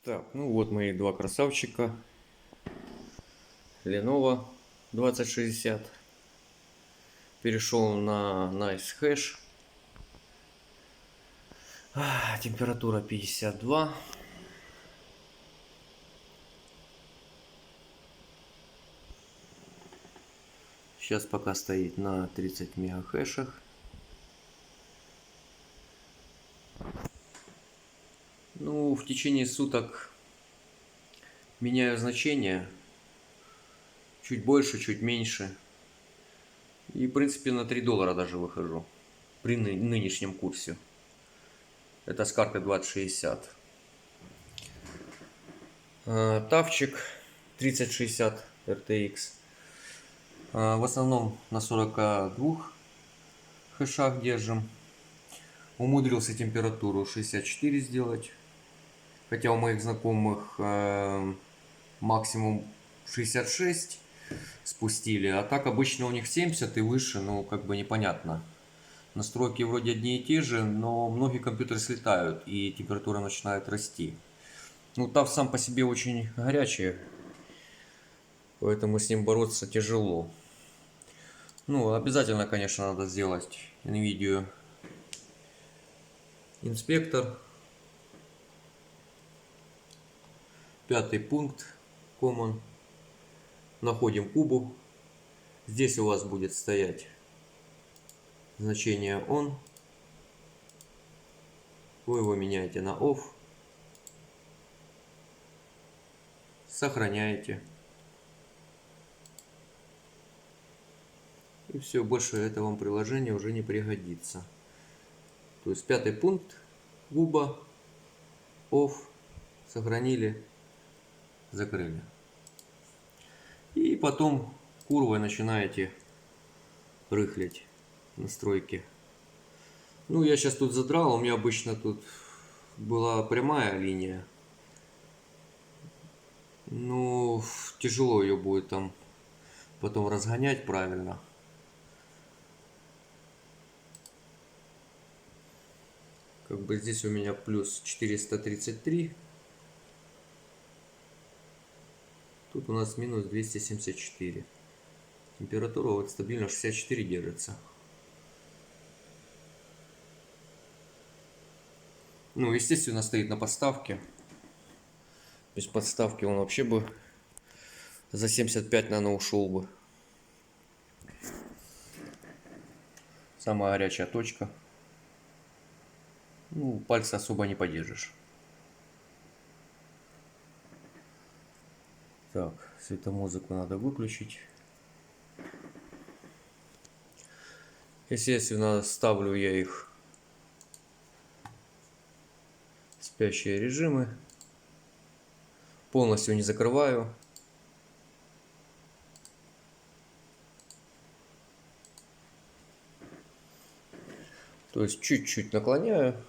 Так, ну вот мои два красавчика. Lenovo 2060. Перешел на Nice Hash. Температура 52. Сейчас пока стоит на 30 мегахэшах. Ну, в течение суток меняю значение. Чуть больше, чуть меньше. И, в принципе, на $3 даже выхожу. При нынешнем курсе. Это с карты 2060. Тавчик 3060 RTX. В основном на 42 хэшах держим. Умудрился температуру 64 сделать. Хотя у моих знакомых максимум 66 спустили. А так обычно у них 70 и выше. Ну, как бы непонятно. Настройки вроде одни и те же, но многие компьютеры слетают и температура начинает расти. Ну, TAF сам по себе очень горячий. Поэтому с ним бороться тяжело. Ну, обязательно, конечно, надо сделать NVIDIA инспектор. Пятый пункт. Common. Находим кубу. Здесь у вас будет стоять значение on. Вы его меняете на off. Сохраняете. И все, больше это вам приложение уже не пригодится. То есть пятый пункт. Куба. Off. Сохранили. Закрыли. И потом курвой начинаете рыхлить настройки. Ну, я сейчас тут задрал. У меня обычно тут была прямая линия. Ну, тяжело ее будет там потом разгонять правильно. Как бы здесь у меня плюс 433. Тут у нас минус 274. Температура вот стабильно 64 держится. Ну, естественно, стоит на подставке. Без подставки он вообще бы за 75, наверное, ушел бы. Самая горячая точка. Ну, пальцы особо не подержишь. Так, светомузыку надо выключить. Естественно, ставлю я их в спящие режимы. Полностью не закрываю. То есть чуть-чуть наклоняю,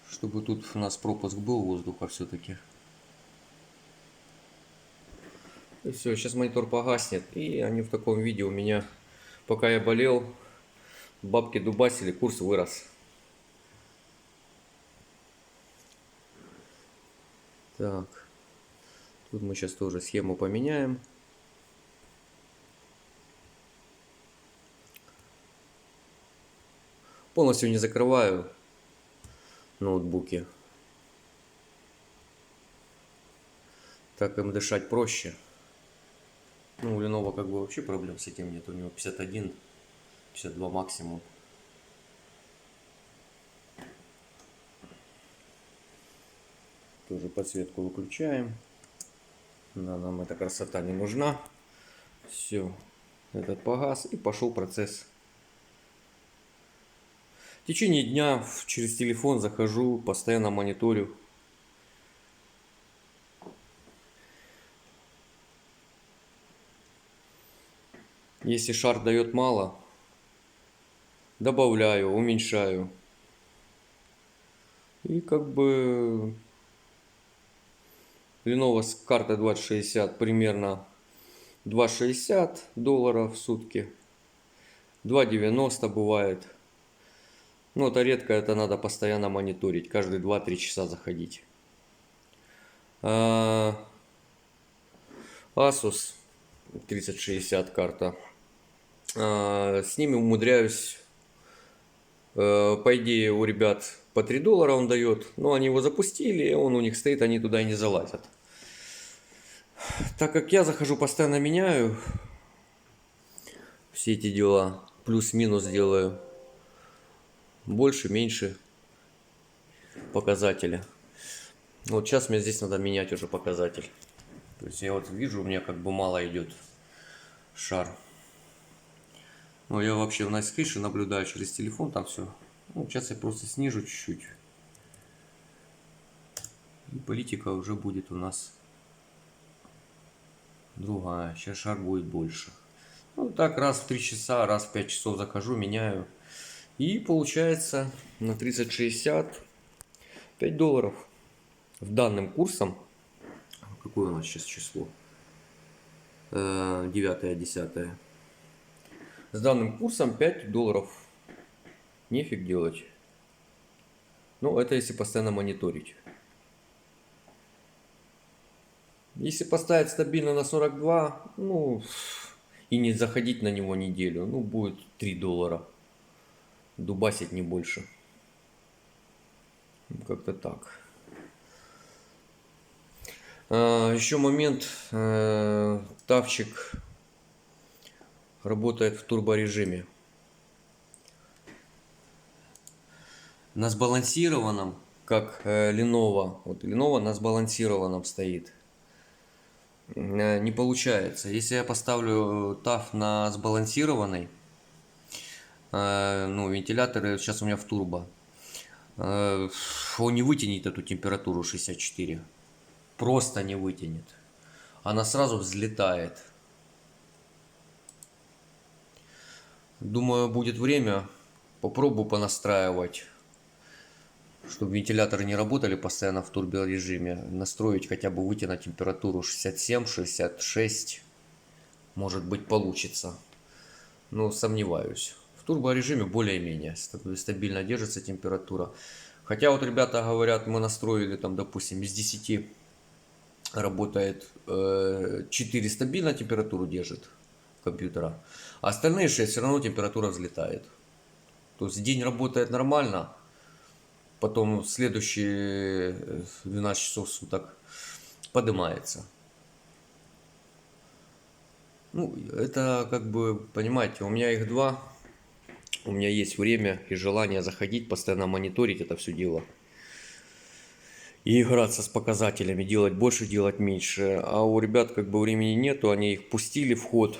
чтобы тут у нас пропуск был воздуха все-таки. И все, сейчас монитор погаснет. И они в таком виде у меня, пока я болел, бабки дубасили, курс вырос. Так, тут мы сейчас тоже схему поменяем. Полностью не закрываю ноутбуки. Так им дышать проще. Ну, у Lenovo как бы вообще проблем с этим нет. У него 51, 52 максимум. Тоже подсветку выключаем. Да, нам эта красота не нужна. Все, этот погас и пошел процесс. В течение дня через телефон захожу, постоянно мониторю. Если шар дает мало, добавляю, уменьшаю. И как бы Lenovo с картой 2060 примерно $2,60 в сутки. 2,90 бывает. Но это редко, это надо постоянно мониторить. Каждые 2-3 часа заходить. А, Asus 3060 карта. С ними умудряюсь, по идее, у ребят по $3 он дает, но они его запустили, он у них стоит, они туда и не залазят. Так как я захожу, постоянно меняю все эти дела, плюс-минус делаю, больше, меньше показателя. Вот сейчас мне здесь надо менять уже показатель. То есть я вот вижу, у меня как бы мало идет шар. Но я вообще на скринше наблюдаю через телефон, там все. Ну, сейчас я просто снижу чуть-чуть. И политика уже будет у нас другая. Сейчас шар будет больше. Ну так раз в 3 часа, раз в 5 часов захожу, меняю. И получается на 3060 $5. В данным курсом, какое у нас сейчас число? 9-10. С данным курсом $5. Нефиг делать. Ну, это если постоянно мониторить. Если поставить стабильно на 42, ну, и не заходить на него неделю, ну, будет $3. Дубасить не больше. Как-то так. Еще момент. Тавчик работает в турборежиме. На сбалансированном, как Lenovo, вот Lenovo на сбалансированном стоит, не получается. Если я поставлю TAF на сбалансированный, ну, вентиляторы сейчас у меня в турбо, он не вытянет эту температуру 64. Просто не вытянет. Она сразу взлетает. Думаю, будет время, попробую понастраивать, чтобы вентиляторы не работали постоянно в турборежиме. Настроить хотя бы, выйти на температуру 67-66. Может быть, получится. Но сомневаюсь. В турборежиме более-менее стабильно держится температура. Хотя вот ребята говорят, мы настроили там, допустим, из 10 работает 4 стабильно температуру держит компьютера. А остальные 6 все равно температура взлетает. То есть день работает нормально. Потом следующие 12 часов в суток поднимается. Ну, это как бы, понимаете, у меня их два. У меня есть время и желание заходить, постоянно мониторить это все дело. И играться с показателями, делать больше, делать меньше. А у ребят как бы времени нету, они их пустили в ход.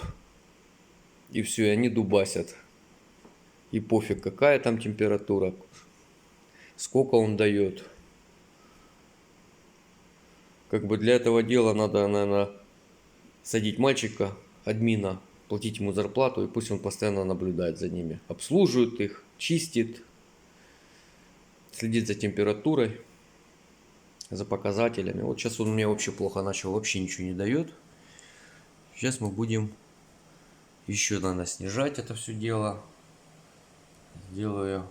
И все, и они дубасят. И пофиг, какая там температура, сколько он дает. Как бы для этого дела надо, наверное, садить мальчика, админа, платить ему зарплату, и пусть он постоянно наблюдает за ними. Обслуживает их, чистит, следит за температурой, за показателями. Вот сейчас он у меня вообще плохо начал, вообще ничего не дает. Сейчас мы будем еще, наверное, снижать это все дело. Сделаю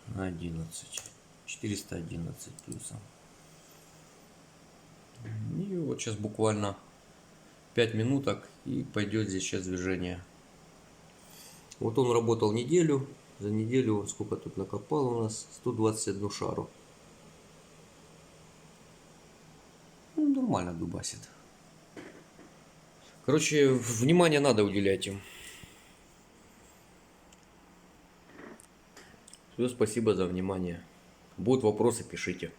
на 11. 411 плюсом. И вот сейчас буквально 5 минуток и пойдет здесь сейчас движение. Вот он работал неделю. За неделю сколько тут накопал у нас? 121 шару. Ну, нормально дубасит. Короче, внимание надо уделять им. Все, спасибо за внимание. Будут вопросы, пишите.